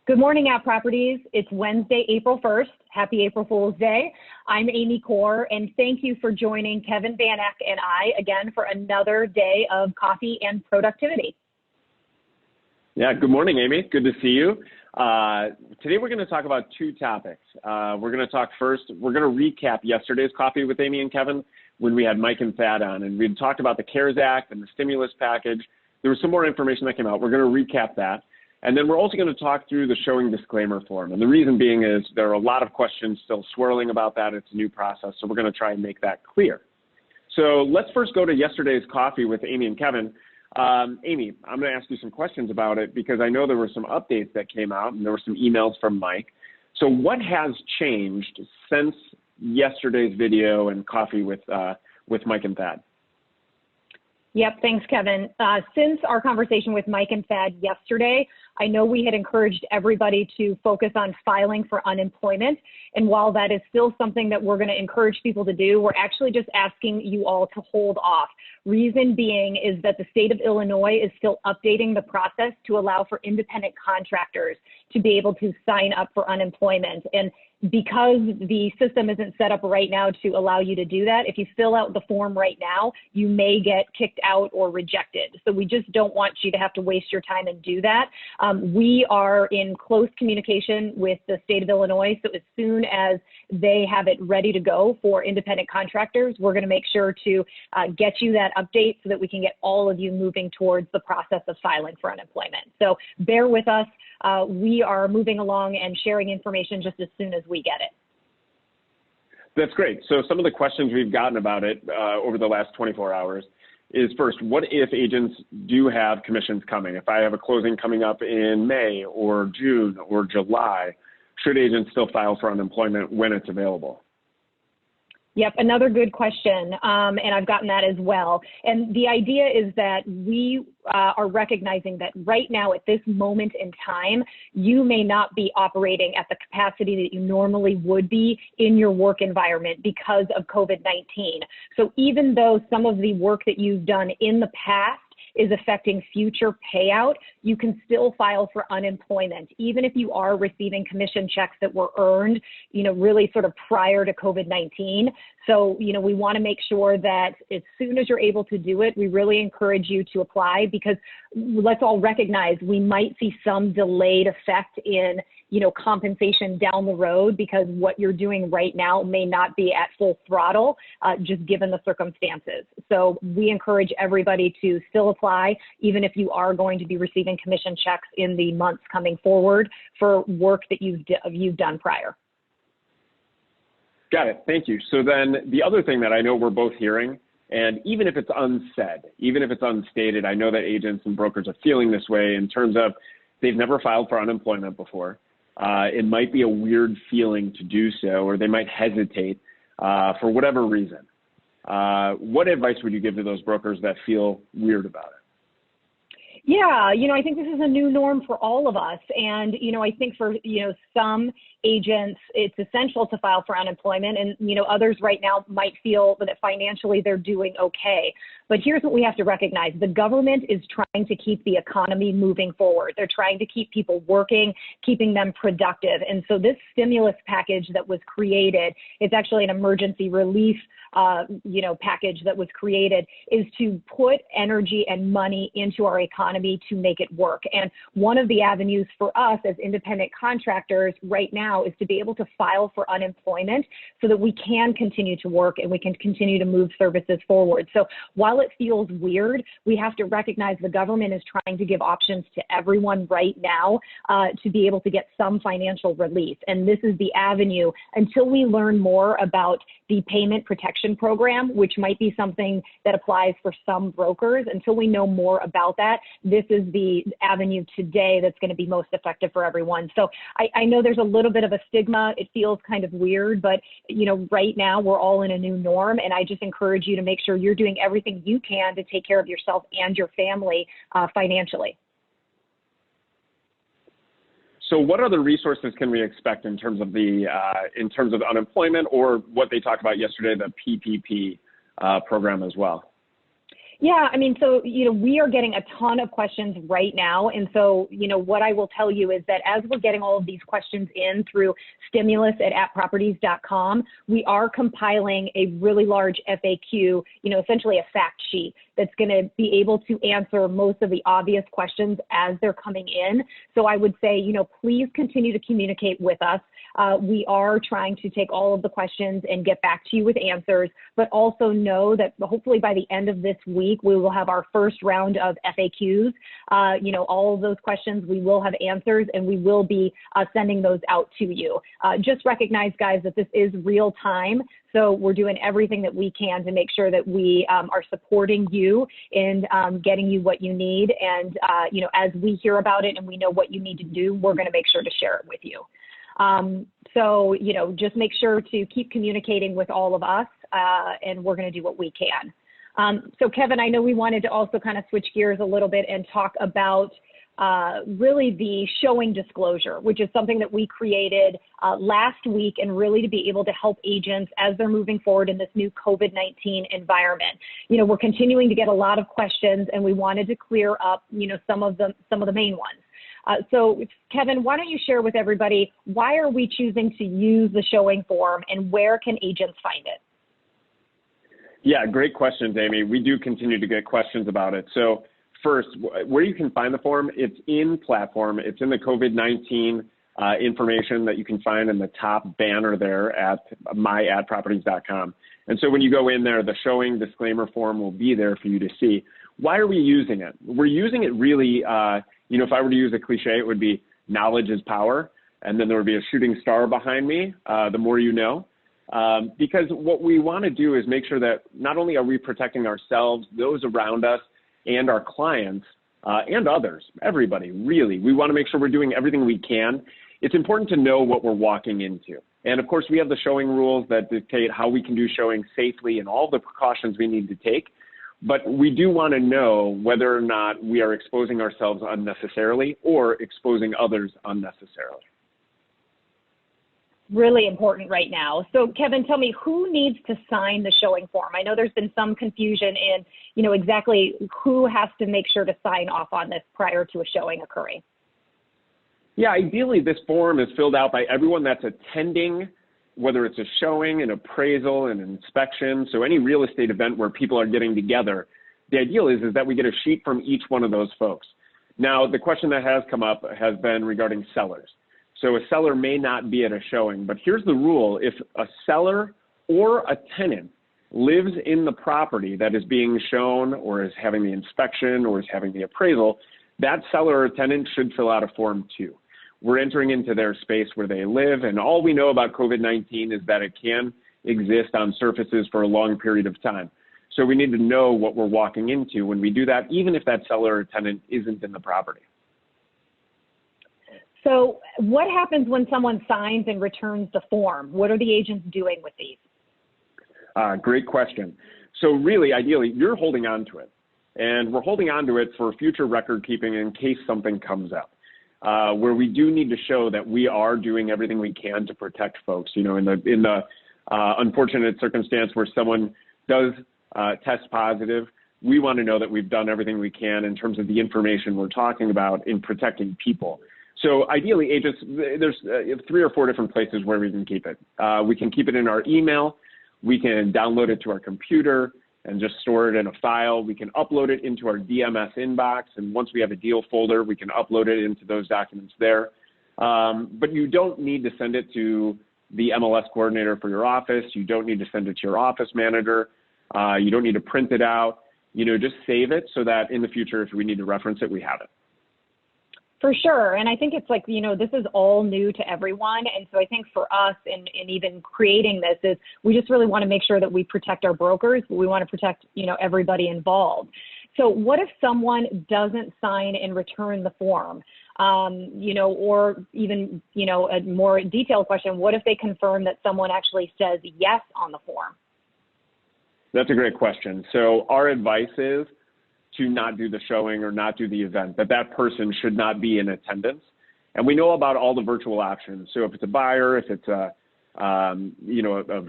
Good morning, App Properties. It's Wednesday, April 1st. Happy April Fool's Day. I'm Amy Corr, and thank you for joining Kevin Van Eck and I again for another day of coffee and productivity. Yeah, good morning, Amy. Good to see you. Today we're going to talk about two topics. We're going to talk first, we're going to recap yesterday's coffee with Amy and Kevin when we had Mike and Thad on, and we talked about the CARES Act and the stimulus package. There was some more information that came out. We're going to recap that. And then we're also going to talk through the showing disclaimer form. And the reason being is there are a lot of questions still swirling about that. It's a new process, so we're going to try and make that clear. So let's first go to yesterday's coffee with Amy and Kevin. Amy, I'm going to ask you some questions about it because I know there were some updates that came out and there were some emails from Mike. So what has changed since yesterday's video and coffee with Mike and Thad? Yep, thanks, Kevin. Since our conversation with Mike and Thad yesterday, I know we had encouraged everybody to focus on filing for unemployment. And while that is still something that we're going to encourage people to do, we're actually just asking you all to hold off. Reason being is that the state of Illinois is still updating the process to allow for independent contractors to be able to sign up for unemployment. And because the system isn't set up right now to allow you to do that, if you fill out the form right now, you may get kicked out or rejected. So we just don't want you to have to waste your time and do that. We are in close communication with the state of Illinois, so as soon as they have it ready to go for independent contractors, we're going to make sure to get you that update so that we can get all of you moving towards the process of filing for unemployment. So bear with us. We are moving along and sharing information just as soon as we get it. That's great. So some of the questions we've gotten about it over the last 24 hours is first, what if agents do have commissions coming? If I have a closing coming up in May or June or July, should agents still file for unemployment when it's available? Yep, another good question, and I've gotten that as well. And the idea is that we are recognizing that right now at this moment in time, you may not be operating at the capacity that you normally would be in your work environment because of COVID-19. So even though some of the work that you've done in the past is affecting future payout, you can still file for unemployment, even if you are receiving commission checks that were earned, really sort of prior to COVID-19. So, we want to make sure that as soon as you're able to do it, we really encourage you to apply because let's all recognize we might see some delayed effect in compensation down the road because what you're doing right now may not be at full throttle, just given the circumstances. So we encourage everybody to still apply, even if you are going to be receiving commission checks in the months coming forward for work that you've done prior. Got it. Thank you. So then the other thing that I know we're both hearing, and even if it's unsaid, even if it's unstated, I know that agents and brokers are feeling this way in terms of they've never filed for unemployment before. It might be a weird feeling to do so, or they might hesitate for whatever reason. What advice would you give to those brokers that feel weird about it? Yeah, I think this is a new norm for all of us. And, I think for, some agents, it's essential to file for unemployment. And, others right now might feel that financially they're doing okay. But here's what we have to recognize. The government is trying to keep the economy moving forward. They're trying to keep people working, keeping them productive. And so this stimulus package that was created is actually an emergency relief package that was created is to put energy and money into our economy to make it work. And one of the avenues for us as independent contractors right now is to be able to file for unemployment so that we can continue to work and we can continue to move services forward. So while it feels weird, we have to recognize the government is trying to give options to everyone right now to be able to get some financial relief. And this is the avenue until we learn more about the payment protection program, which might be something that applies for some brokers. Until we know more about that, this is the avenue today that's going to be most effective for everyone. So I know there's a little bit of a stigma. It feels kind of weird, but right now we're all in a new norm. And I just encourage you to make sure you're doing everything you can to take care of yourself and your family financially. So what other resources can we expect in terms of the unemployment or what they talked about yesterday, the PPP program as well? Yeah, I mean, so, we are getting a ton of questions right now. And so, what I will tell you is that as we're getting all of these questions in through stimulus@properties.com, we are compiling a really large FAQ, essentially a fact sheet that's going to be able to answer most of the obvious questions as they're coming in. So I would say, please continue to communicate with us. We are trying to take all of the questions and get back to you with answers, but also know that hopefully by the end of this week, we will have our first round of FAQs. All of those questions, we will have answers, and we will be sending those out to you. Just recognize, guys, that this is real time. So we're doing everything that we can to make sure that we are supporting you in getting you what you need. And, as we hear about it and we know what you need to do, we're going to make sure to share it with you. So, just make sure to keep communicating with all of us, and we're going to do what we can. So Kevin, I know we wanted to also kind of switch gears a little bit and talk about really the showing disclosure, which is something that we created last week, and really to be able to help agents as they're moving forward in this new COVID-19 environment. We're continuing to get a lot of questions, and we wanted to clear up, some of the main ones. So Kevin, why don't you share with everybody, why are we choosing to use the showing form, and where can agents find it? Yeah, great questions, Amy. We do continue to get questions about it. So first, where you can find the form, it's in platform. It's in the COVID-19 information that you can find in the top banner there at my@properties.com. And so when you go in there, the showing disclaimer form will be there for you to see. Why are we using it? We're using it really, if I were to use a cliche, it would be knowledge is power. And then there would be a shooting star behind me, the more you know. Because what we want to do is make sure that not only are we protecting ourselves, those around us, and our clients, and others, everybody, really. We want to make sure we're doing everything we can. It's important to know what we're walking into. And of course, we have the showing rules that dictate how we can do showing safely and all the precautions we need to take. But we do want to know whether or not we are exposing ourselves unnecessarily or exposing others unnecessarily. Really important right now. So Kevin, tell me, who needs to sign the showing form? I know there's been some confusion in, exactly who has to make sure to sign off on this prior to a showing occurring. Yeah, ideally this form is filled out by everyone that's attending, whether it's a showing, an appraisal, an inspection, so any real estate event where people are getting together. The ideal is that we get a sheet from each one of those folks. Now, the question that has come up has been regarding sellers. So a seller may not be at a showing, but here's the rule. If a seller or a tenant lives in the property that is being shown or is having the inspection or is having the appraisal, that seller or tenant should fill out a Form 2. We're entering into their space where they live, and all we know about COVID-19 is that it can exist on surfaces for a long period of time. So we need to know what we're walking into when we do that, even if that seller or tenant isn't in the property. So what happens when someone signs and returns the form? What are the agents doing with these? Great question. So really, ideally, you're holding on to it. And we're holding on to it for future record keeping in case something comes up, where we do need to show that we are doing everything we can to protect folks. In the unfortunate circumstance where someone does test positive, we want to know that we've done everything we can in terms of the information we're talking about in protecting people. So ideally, agents, there's 3 or 4 different places where we can keep it. We can keep it in our email. We can download it to our computer and just store it in a file. We can upload it into our DMS inbox. And once we have a deal folder, we can upload it into those documents there. But you don't need to send it to the MLS coordinator for your office. You don't need to send it to your office manager. You don't need to print it out. Just save it so that in the future, if we need to reference it, we have it. For sure. And I think it's like, this is all new to everyone. And so I think for us in even creating this is we just really want to make sure that we protect our brokers, but we want to protect, everybody involved. So what if someone doesn't sign and return the form? Or even, a more detailed question, what if they confirm that someone actually says yes on the form? That's a great question. So our advice is to not do the showing or not do the event, that person should not be in attendance. And we know about all the virtual options. So if it's a buyer, if it's a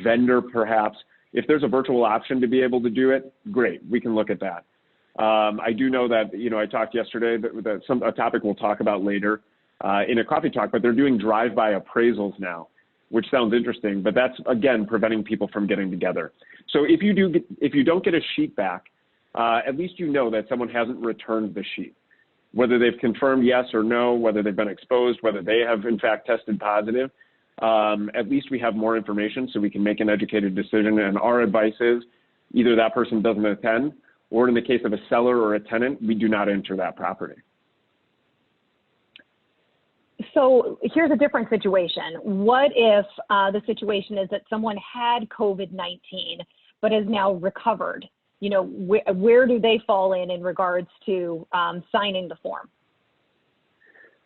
vendor perhaps, if there's a virtual option to be able to do it, great, we can look at that. I do know that, I talked yesterday that a topic we'll talk about later in a coffee talk, but they're doing drive-by appraisals now, which sounds interesting, but that's, again, preventing people from getting together. So if you don't get a sheet back, at least you know that someone hasn't returned the sheet. Whether they've confirmed yes or no, whether they've been exposed, whether they have, in fact, tested positive, at least we have more information so we can make an educated decision. And our advice is either that person doesn't attend, or in the case of a seller or a tenant, we do not enter that property. So here's a different situation. What if the situation is that someone had COVID-19 but has now recovered? Where do they fall in regards to signing the form?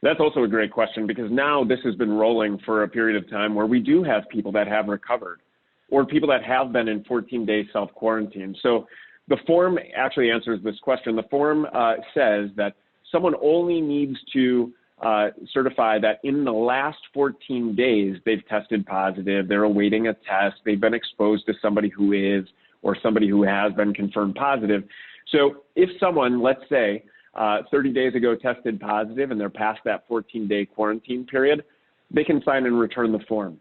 That's also a great question, because now this has been rolling for a period of time where we do have people that have recovered or people that have been in 14-day self-quarantine. So the form actually answers this question. The form says that someone only needs to certify that in the last 14 days they've tested positive, they're awaiting a test, they've been exposed to somebody who is or somebody who has been confirmed positive. So if someone, let's say, 30 days ago tested positive and they're past that 14-day quarantine period, they can sign and return the form.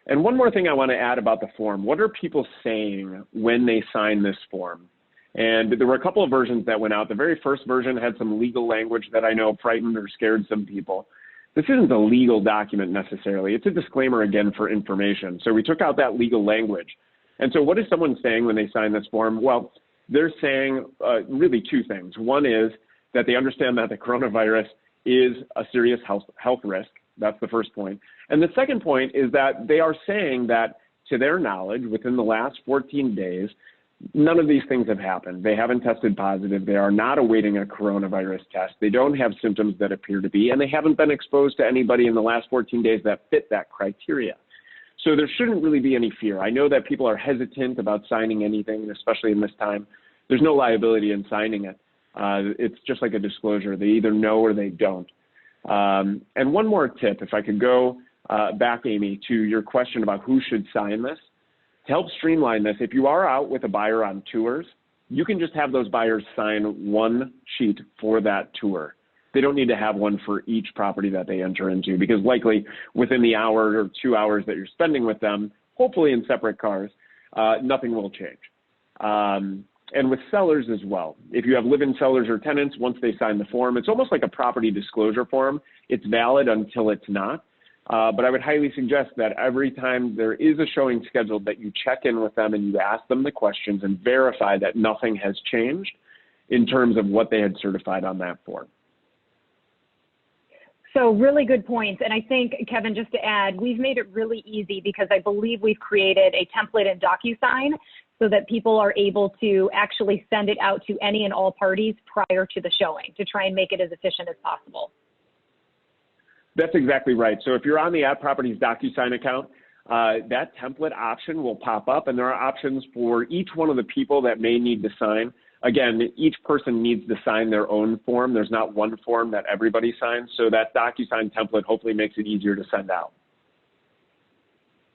And one more thing I want to add about the form. What are people saying when they sign this form? And there were a couple of versions that went out. The very first version had some legal language that I know frightened or scared some people. This isn't a legal document necessarily. It's a disclaimer, again, for information. So we took out that legal language. And so what is someone saying when they sign this form? Well, they're saying really two things. One is that they understand that the coronavirus is a serious health risk. That's the first point. And the second point is that they are saying that, to their knowledge, within the last 14 days, none of these things have happened. They haven't tested positive. They are not awaiting a coronavirus test. They don't have symptoms that appear to be, and they haven't been exposed to anybody in the last 14 days that fit that criteria. So there shouldn't really be any fear. I know that people are hesitant about signing anything, especially in this time. There's no liability in signing it. It's just like a disclosure. They either know or they don't. And one more tip, if I could go back, Amy, to your question about who should sign this. To help streamline this, if you are out with a buyer on tours, you can just have those buyers sign one sheet for that tour. They don't need to have one for each property that they enter into, because likely within the hour or 2 hours that you're spending with them, hopefully in separate cars, nothing will change. And with sellers as well. If you have live-in sellers or tenants, once they sign the form, it's almost like a property disclosure form. It's valid until it's not. But I would highly suggest that every time there is a showing scheduled, that you check in with them and you ask them the questions and verify that nothing has changed in terms of what they had certified on that form. So really good points. And I think, Kevin, just to add, we've made it really easy because I believe we've created a template in DocuSign so that people are able to actually send it out to any and all parties prior to the showing to try and make it as efficient as possible. That's exactly right. So if you're on the At Properties DocuSign account, that template option will pop up, and there are options for each one of the people that may need to sign. Again, each person needs to sign their own form. There's not one form that everybody signs, so that DocuSign template hopefully makes it easier to send out.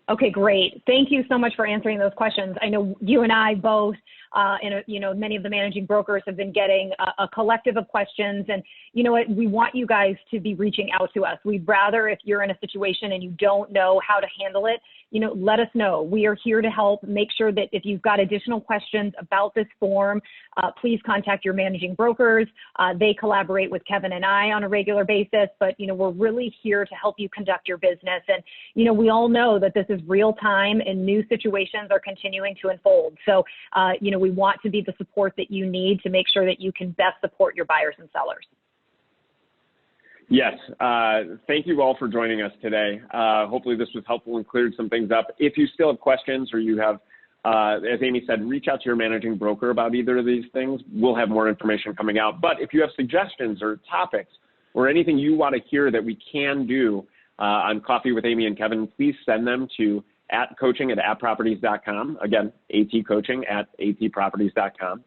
Okay, great. Thank you so much for answering those questions. I know you and I both, and many of the managing brokers have been getting a collective of questions. And you know what? We want you guys to be reaching out to us. We'd rather, if you're in a situation and you don't know how to handle it, let us know. We are here to help. Make sure that if you've got additional questions about this form, please contact your managing brokers. They collaborate with Kevin and I on a regular basis, but we're really here to help you conduct your business. And we all know that this is real time and new situations are continuing to unfold. So we want to be the support that you need to make sure that you can best support your buyers and sellers. Yes. Thank you all for joining us today. Hopefully this was helpful and cleared some things up. If you still have questions or you have, as Amy said, reach out to your managing broker about either of these things. We'll have more information coming out. But if you have suggestions or topics or anything you want to hear that we can do on Coffee with Amy and Kevin, please send them to coaching@atproperties.com. Again, coaching@atproperties.com.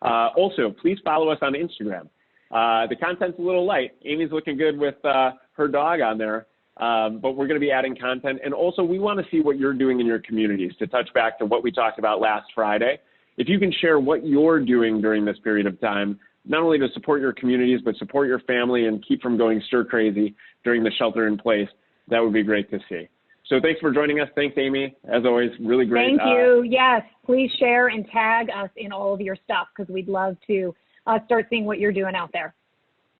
Also, please follow us on Instagram. The content's a little light. Amy's looking good with her dog on there, but we're going to be adding content. And also, we want to see what you're doing in your communities. To touch back to what we talked about last Friday, if you can share what you're doing during this period of time, not only to support your communities, but support your family and keep from going stir crazy during the shelter in place, that would be great to see. So thanks for joining us. Thanks, Amy. As always, really great. Thank you. Yes, please share and tag us in all of your stuff because we'd love to start seeing what you're doing out there.